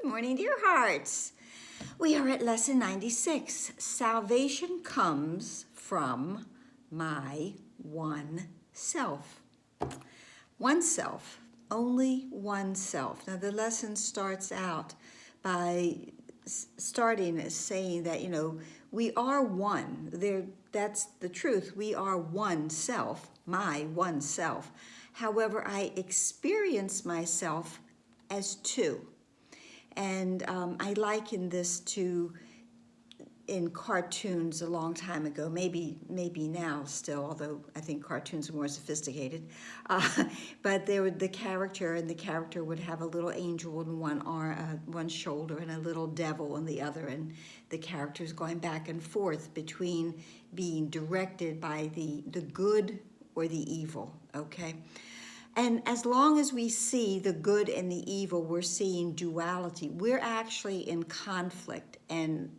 Good morning, dear hearts. We are at lesson 96. Salvation comes from my one self. One self, only one self. Now, the lesson starts out by starting as saying that, we are one. That's the truth. We are one self, my one self. However, I experience myself as two. And I liken this to in cartoons a long time ago, maybe now still, although I think cartoons are more sophisticated. But there would the character would have a little angel on one shoulder, and a little devil on the other, and the characters going back and forth between being directed by the good or the evil. Okay. And as long as we see the good and the evil, we're seeing duality. We're actually in conflict, and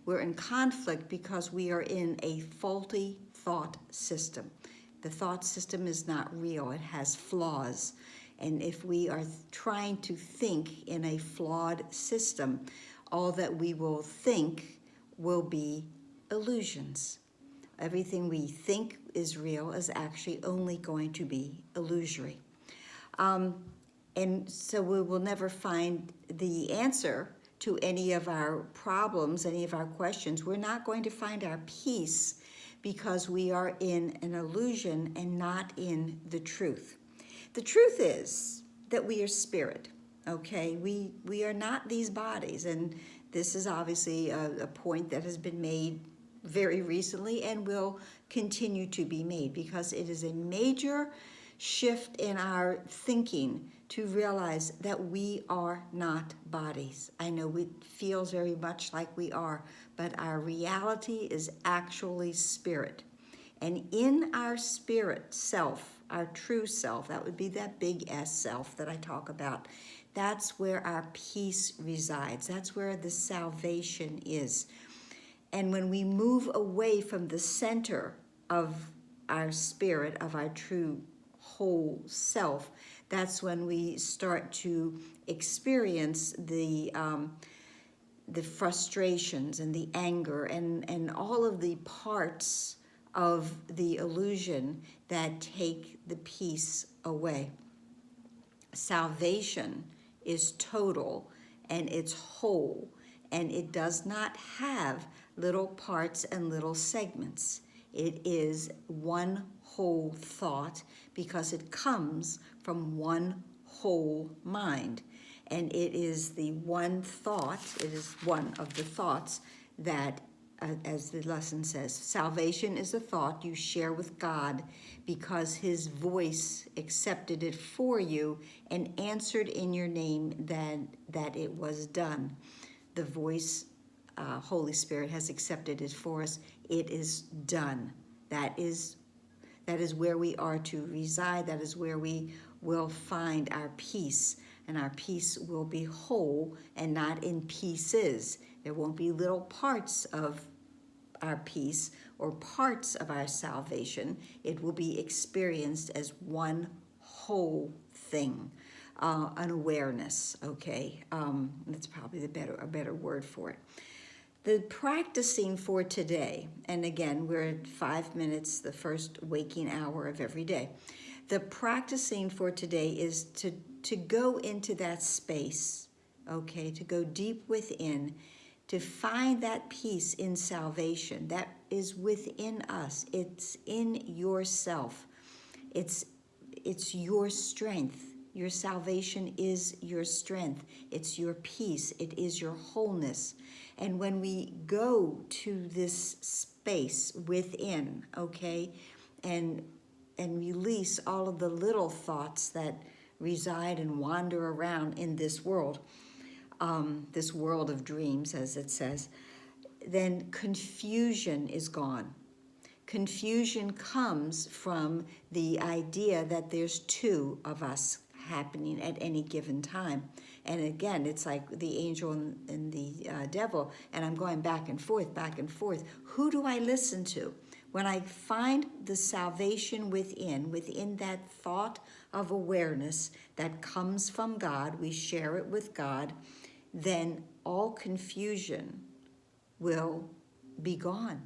we're in conflict because we are in a faulty thought system. The thought system is not real. It has flaws. And if we are trying to think in a flawed system, all that we will think will be illusions. Everything we think is real is actually only going to be illusory. And so we will never find the answer to any of our problems, any of our questions. We're not going to find our peace because we are in an illusion and not in the truth. The truth is that we are spirit, okay? We are not these bodies, and this is obviously a point that has been made very recently and will continue to be made, because it is a major shift in our thinking to realize that we are not bodies. I know it feels very much like we are, but our reality is actually spirit. And in our spirit self, our true self, that would be that big S self that I talk about, that's where our peace resides. That's where the salvation is. And when we move away from the center of our spirit, of our true whole self, that's when we start to experience the frustrations and the anger and all of the parts of the illusion that take the peace away. Salvation is total and it's whole, and it does not have little parts and little segments. It is one whole thought because it comes from one whole mind. And it is the one thought, it is one of the thoughts that, as the lesson says, salvation is a thought you share with God because his voice accepted it for you and answered in your name that it was done. The voice, Holy Spirit, has accepted it for us. It is done. That is where we are to reside. That is where we will find our peace. And our peace will be whole and not in pieces. There won't be little parts of our peace or parts of our salvation. It will be experienced as one whole thing. An awareness, okay? That's probably a better word for it. The practicing for today, and again, we're at 5 minutes, the first waking hour of every day. The practicing for today is to go into that space, okay? To go deep within, to find that peace in salvation that is within us. It's in yourself. It's your strength. Your salvation is your strength. It's your peace. It is your wholeness. And when we go to this space within, okay, and release all of the little thoughts that reside and wander around in this world of dreams, as it says, then confusion is gone. Confusion comes from the idea that there's two of us happening at any given time. And again, it's like the angel and the devil, and I'm going back and forth, back and forth. Who do I listen to? When I find the salvation within that thought of awareness that comes from God, we share it with God, then all confusion will be gone.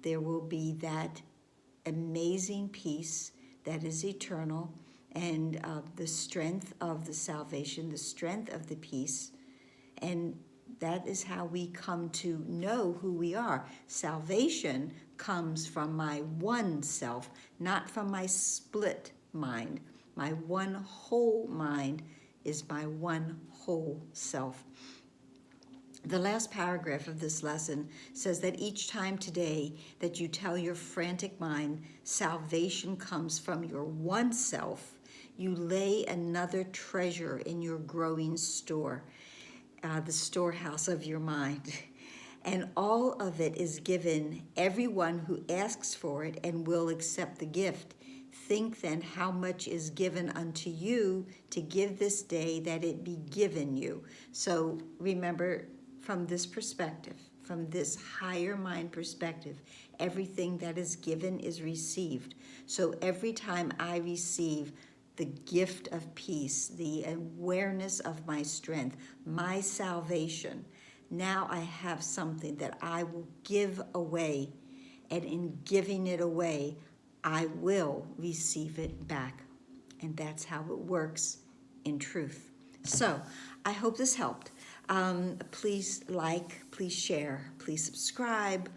There will be that amazing peace that is eternal, and the strength of the salvation, the strength of the peace. And that is how we come to know who we are. Salvation comes from my one self, not from my split mind. My one whole mind is my one whole self. The last paragraph of this lesson says that each time today that you tell your frantic mind salvation comes from your one self, you lay another treasure in your growing store, the storehouse of your mind. And all of it is given everyone who asks for it and will accept the gift. Think then how much is given unto you to give this day that it be given you. So remember, from this perspective, from this higher mind perspective, everything that is given is received. So every time I receive the gift of peace, the awareness of my strength, my salvation, now I have something that I will give away. And in giving it away, I will receive it back. And that's how it works in truth. So I hope this helped. Please like, please share, please subscribe,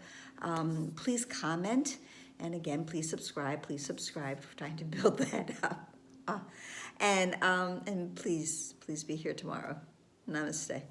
please comment. And again, please subscribe. We're trying to build that up. And please be here tomorrow. Namaste.